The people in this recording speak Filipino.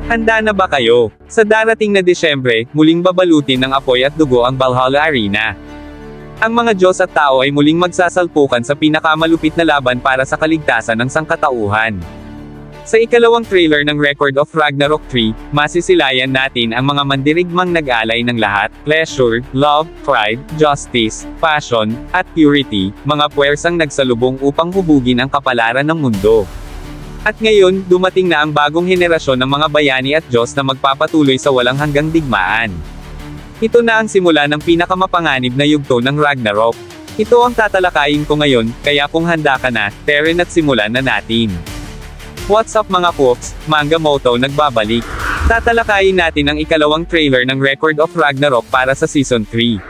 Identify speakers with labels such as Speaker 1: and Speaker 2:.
Speaker 1: Handa na ba kayo? Sa darating na Disyembre, muling babalutin ng apoy at dugo ang Valhalla Arena. Ang mga Diyos at tao ay muling magsasalpukan sa pinakamalupit na laban para sa kaligtasan ng sangkatauhan. Sa ikalawang trailer ng Record of Ragnarok 3, masisilayan natin ang mga mandirigmang nag-alay ng lahat, pleasure, love, pride, justice, passion, at purity, mga puwersang nagsalubong upang hubugin ang kapalaran ng mundo. At ngayon, dumating na ang bagong henerasyon ng mga bayani at Diyos na magpapatuloy sa walang hanggang digmaan. Ito na ang simula ng pinakamapanganib na yugto ng Ragnarok. Ito ang tatalakayin ko ngayon, kaya kung handa ka na, taren at simulan na natin. What's up mga folks, Manga Moto nagbabalik. Tatalakayin natin ang ikalawang trailer ng Record of Ragnarok para sa Season 3.